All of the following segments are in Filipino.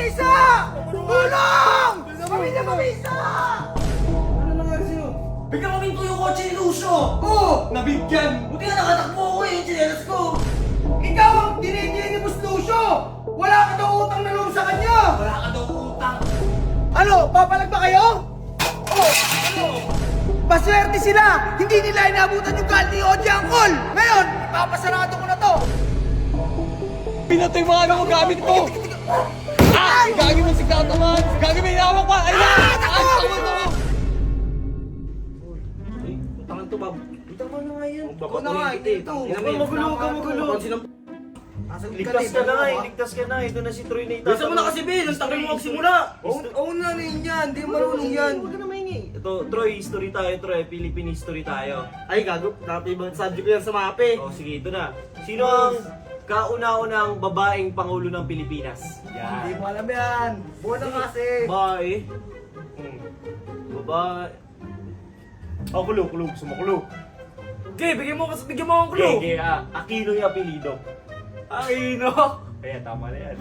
Mabisa! Tulong! Pamilya Mabisa! Ano nangyari sa'yo? Biglang maminto yung kotse ni Lucio! Oh! Nabigyan! Buti nga nakatakbo ako eh, yung tsinelas ko! Ikaw ang dinidili ni Boss Lucio! Wala ka daw utang na loob sa kanya! Wala ka daw utang! Ano? Papalag ba kayo? Oh! Ano? Maswerte sila! Hindi nila inabutan yung gal ni Oji Angkol! Ngayon, ipapasarado ko na to! Pinatay mga ano mo gamit mo! Ah! Gagi mo si Kataman! Gagi may hawak pa! Ay! Ah! Takbo! Utangan to, Bob. Utang mo na nga yan. Ikaw na nga, ito. Magulo ka. Ligtas ka na nga eh, ligtas ka na. Ito na si Troy na itatanong. Bisa mo na kasi, Bill. Ang tagal mo magsimula. Oo na rin yan, di marunong yan. Huwag ka na maingi. Ito, Troy, history tayo, Troy. Philippine history tayo. Ay, gago. Dati ibang subject ko yan sa mape. O, sige, ito na. Sino ang kauna-unang babaeng pangulo ng Pilipinas? Hindi Yan. mo alam yan. Bola kasi. Babae. Babae. Oh, kulo. Gusto mo kulo? Okay, bigyan mo akong kulo. Okay, Aquino yung apelido. Aquino? Kaya tama na yan.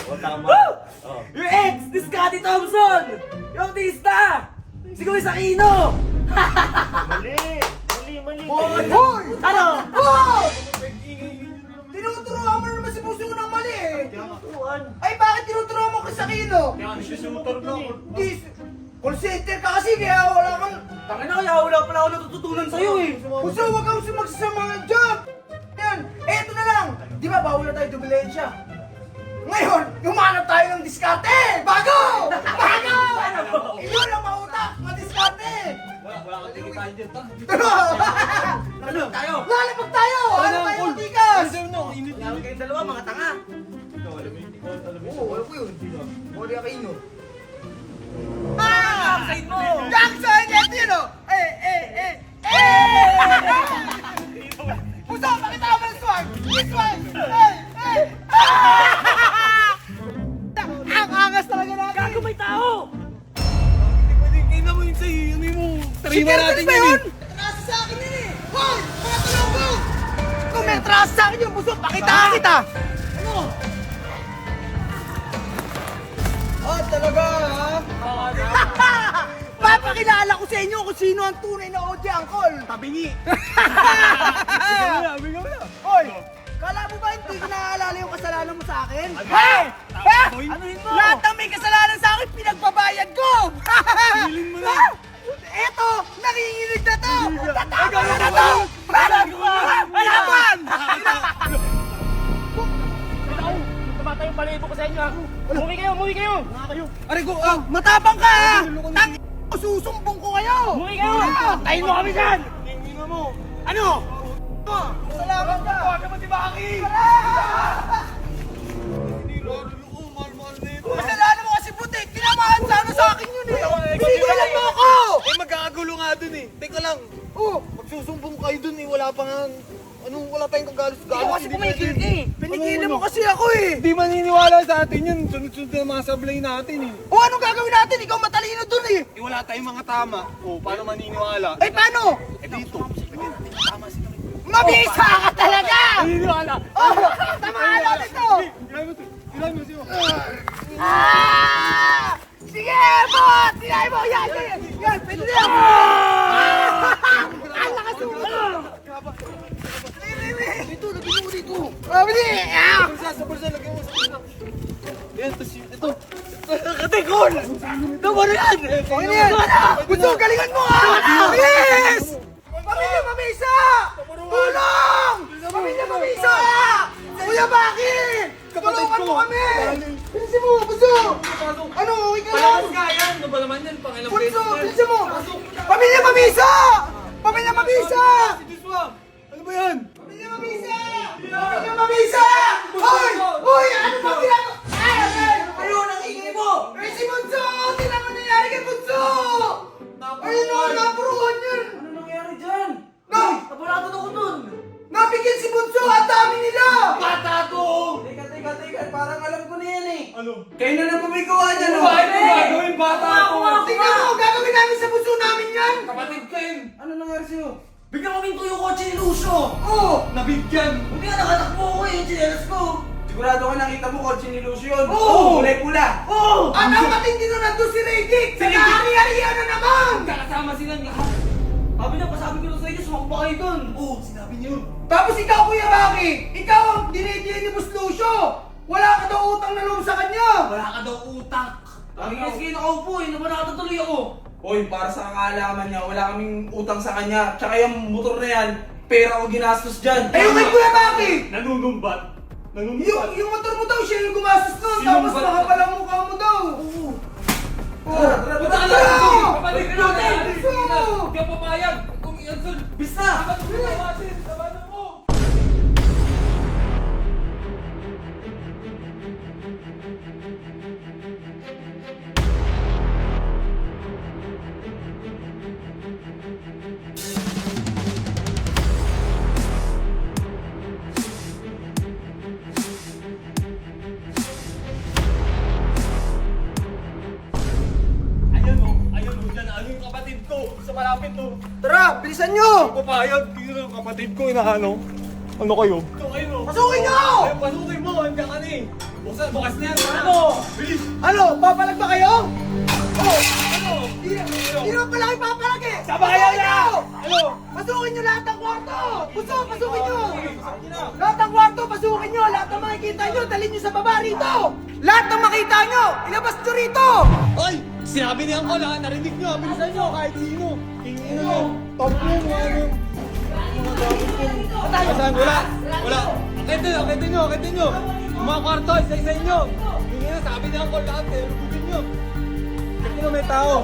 O, tama. Oh. Your ex, this Scotty Thompson! Yung artista! Si Kuya Aquino! Mali. Hoy! Ano? Hoy! Tinuturuan mo naman si Puso ng mali eh. Tinuturuan. Ay, bakit tinuturuan mo kay Sakino? Kaya nagsusutor na ako. Call center ka kasi kaya wala kang... Tangin na kaya wala pala ako natututunan sa'yo eh. Puso, huwag kang magsasama ng job! Yan, eto na lang! Di ba bawal na tayo dubilensya? Ngayon, humanap tayo ng diskarte! Bago! Iyon ang mautak, madiskarte! Wala ka tingin tayo dyan. Ano? Lalapag tayo! Ano tayo matikas? Lalo kayong dalawa, mga tanga. Oo, alam ko yun. Mori Aquino. Side mo! Jackson! Ito yun o! Puso, pakita mo ng swag! This one! Ang angas talaga natin! Gago may tao! Kaya mo yun sa'yo, ano mo? Si Tariba Kertes natin ba yun yun? Trasa sa akin yun eh! Hoy! Mga tulonggo! Kung may trasa sa akin yun, Puso, pakitaan kita! Ano? Talaga ha? Papakilala ko sa inyo kung sino ang tunay na OG Angkol! Tabingi! Bigyan mo na! Hoy! Kala mo ba hindi ko naaalala yung kasalanan mo sa akin? Hey! Anuhin mo! Lahat ng may kasalanan sa akin, pinagbabayad ko! Hilin mo na! Eto! Nanginginig na to! Tatapon na to! Malaman! Tumatay yung balibo ko sa inyo ha! Umuwi kayo! Aray ko, matapang ka ha! Tang susumbong ko kayo! Umuwi kayo! Tayin mo kami dyan! Tingin mo! Ano? Salamat ka! Huwag naman si Baki! Mahal na ito! Kasalanan mo kasi puti! Tinamaan sana sa akin yun eh! Sinigalan mo ako! Eh magkakagulo nga dun eh! Teka lang! Oh! Magsusumbong kayo dun eh! Wala pa nga... wala tayong kagalos-galos! Ikaw kasi pumigil ka eh! Pinigilan mo kasi ako eh! Hindi maniniwala sa atin yun! Sunod-sunod na mga sablay natin eh! O anong gagawin natin? Ikaw matalino dun eh! Eh wala tayong mga tama! O paano maniniwala? Ay paano? Eh dito! Tama sila! Mabisa ka talaga! Maniniwala! Oh! Tamaan natin to! Ilan mo siya! Ah! Sige, bot! Sinay mo! Yan! Pwede na yan! Ang lakas mo! Dito! Lagyan mo dito! Mabili! Sa bulsa! Lagyan mo sa bulsa! Yan! Tapos ito! Katikol! Tama na yan! Ano yan? Gusto, galingan mo ha! Bilis! Pamilya Mabisa! Tulong! Pamilya Mabisa! Kuya Baki! Tulungan mo kami! Bilisin mo! Gusto! Ano? Okay ka lang? Yan! Ano ba naman yan? Pangilang Gusto! Bilisin mo! Pamilya Mabisa! Pamilya Mabisa! Ano ba yan? Pamilya Mabisa! Pamilya Mabisa! Hoy! Hoy! Ano ba ginagawa? Ayun! Ang ingay mo! Eh si Bunso! Tingnan mo nangyari kay Bunso! Ayun o! Napuruhan yan! Ano nangyari dyan? No! Napalado ako dun! Nabigyan si Bunso! Ang dami nila! Bata to! Teka, parang alam ko na yan eh. Ano? Kayo na lang gumigawa dyan o! Bakit mo gagawin bata ako? Tingnan mo! Gagawin namin sa Bunso namin yan! Kapatid ka yun! Ano nangyari sa'yo? Biglang maminto yung kotse ni Lucio! Oo! Nabigyan! Buti nga nakatakbo ako eh, yung tsinelas ko! Sigurado ka nakita mo kotse ni Lucio yun. Oo! Kulay pula. Oo! At ang matindi na nandun si Redick! Nag-aari-arihan na naman! Kakasama sila ni... Sabi na, pasabi ko na sa inyo, sumakbo kayo dun. Oo, sinabi niyo. Tapos ikaw, Kuya Maki, ikaw ang dinidili ni Boss Lucio! Wala ka daw utang na loob sa kanya! Wala ka daw utang. Sabi nga sige, nakaupo eh, naman nakatuloy ako. Hoy, para sa kaalaman niya, wala kaming utang sa kanya. Tsaka yung motor na yan, pera ko ginastos dyan. Ayun kay Kuya Maki! Nanunumbat. Yung motor mo daw, siya yung gumastos nun. Tapos nakapalang mukha mo daw. Oo. Punta ka lang! Kapatid ka natin! Hindi ka papayag! Kung i-answer, bisa! Kapatid ka natin! Sabanan mo! Ayun o, dyan. Ano yung kapatid ko? Sa malapit o. Tara, bilisan nyo! Papayag, dito yung kapatid ko, inaano. Ano kayo? Ito kayo o. Pasukin nyo! Ay, pasukin mo! Andiyan ka na eh! Bukas na yan! Ano? Bilis! Ano, papalag ba kayo? Ano? Hindi naman pala kayo papalag eh! Sabayan na! Ano? Pasukin nyo lahat ng kwarto! Pasukin nyo! Lahat ng kwarto, pasukin nyo! Lahat ng makikita nyo, dalhin nyo sa baba rito! Lahat ng makita nyo, ilabas nyo rito! Ay! Sinabi niya ko lang, narinig niyo, bilisan niyo kahit sino. Tingin mo, top mo, ano. Asan? Wala. Akitin niyo. Yung mga kwarto, isa-isa niyo. Tingin na, sabi niya ko lahat eh, lubutin niyo. Check niyo may tao.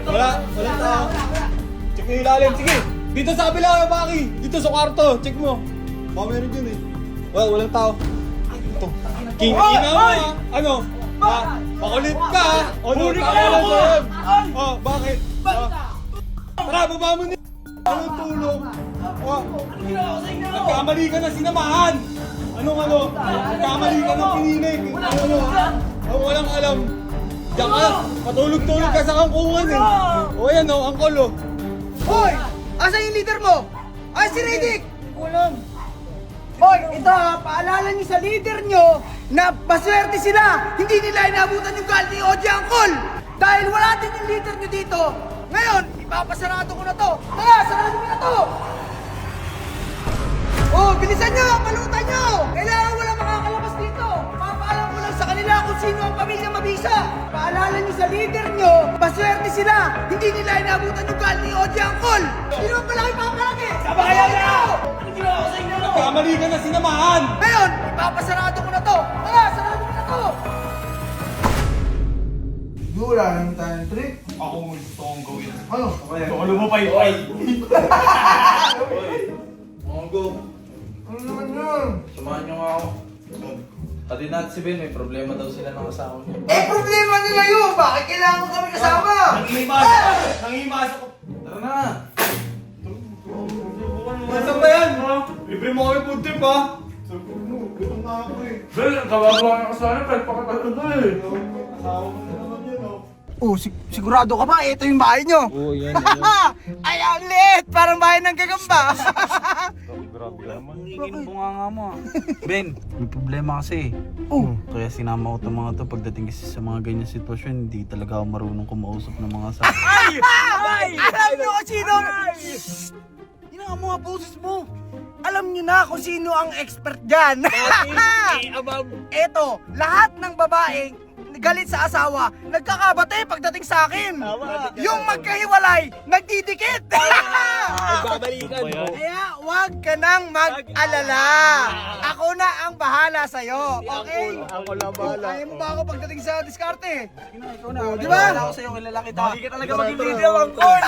Walang tao. Check niyo yung ilalim, sige. Dito sa kabila, Maki. Dito sa kwarto, check mo. Baka meron dyan eh. Walang tao. Ito. King ina mo ah. Ano? Makulit ka ha? O, tama lang sa'yo. Oh, bakit? Tara, baba mo niya. Anong tulong? Oh, nagkamali ka na sinamahan. Anong? Nagkamali ka ng pinilig. Walang alam. Diyan ka, matulog-tulog ka sa kangkungan eh. O yan o, angkol o. Hoy! Asan yung leader mo? Ay, si Redick! Hoy, ito ha, paalala niyo sa leader niyo na maswerte sila. Hindi nila inabutan yung gal ni Oji Angkol. Dahil wala din yung leader niyo dito. Ngayon, ipapasarado ko na to. Tara, sarado ko na to. Oh, bilisan niyo, palutan niyo. Kailangan wala makakalabas dito. Papaalam ko lang sa kanila kung sino ang pamilya mabisa. Paalala niyo sa leader niyo, maswerte sila. Hindi nila inabutan yung gal ni Oji Angkol. Hindi naman pala kayo papalagi. Sabayan na! Nagkamali ka na sinamahan. Ngayon, ipapasarado ko na to. Tara, sarado ko na to. Wala naman tayong trick. Ako mo gusto kong gawin. Ano? Ano mo pa yun? Ay! Mongo, Ano naman yun? samahan niyo nga ako. Pati natin si Ben, may problema daw sila ng asawa niya. Eh, problema nila yun. Bakit kailangan ko kami kasama? Nangihimasok ko. Tara na! Nasaan ba yan? Libre mo kami food trip ha? Sabi mo, gutom na ako eh. Ben, kawawa ka sana kahit pakatalo na eh. Asawa mo na naman yan oh. Oh, sigurado ka ba? Ito yung bahay nyo. Oo, yan. Ay, ang liit! Parang bahay ng gagamba. Grabe ka naman. Nangingin mo nga mo. Ben, may problema kasi. Oh, Kaya sinama ko itong mga to pagdating kasi sa mga ganyan sitwasyon, hindi talaga ako marunong kumausap ng mga sa... alam nyo kung sino... Shhh! Yun ang mga boses mo. Alam nyo na kung sino ang expert dyan. Eto, lahat ng babaeng galit sa asawa, nagkakabate pagdating sa akin. Yung magkahiwalay, nagdidikit. Babalikan mo. Kaya wag ka nang mag-alala. Ako na ang bahala sa'yo. Okay? Ako na bahala. Kaya mo ba ako pagdating sa diskarte? Ikaw na, Di ba? Ako sa'yo, kilala kita. Hindi ka talaga maging leader ang call.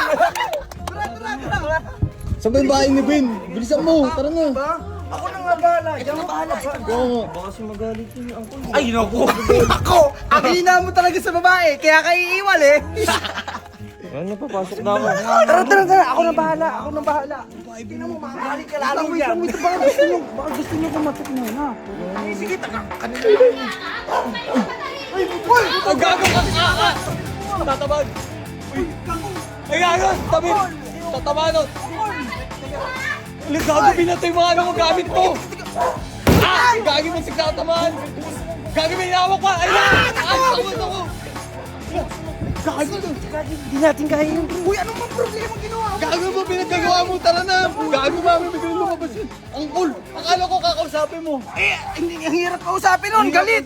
Tara. Saan ba yung bahay ni Ben? Bilisan mo, tara na. Ako na nga bahala. Ikaw na bahala. Ay, naku. Ako! Ang hina mo talaga sa babae, kaya kayo iiwal eh. Ano, papasok na ako. Tara. Ako na bahala. Tingnan mo, makakali ka lalo yan. Baka gusto nyo kumatok muna. Sige, kanina lang. Ay, boy! Ang gago ka! Tatabag! Ay, gago! Tabi! Tatabanot! Ulit gago, pinatay mga ano mo gamit mo! Ah! yan! Gagi mo sigtatamaan! Gagi may hawak pa! Ay na! Ako! Gagi, hindi natin kaya yun. Uy, anong mga problema ginawa mo? Gago mo, pinagkagawa mo, tara na! Gago mami, bigyan lumabas yun! Ang cool! Akala ko kakausapin mo! Eh, hindi ang hirap kausapin nun, galit!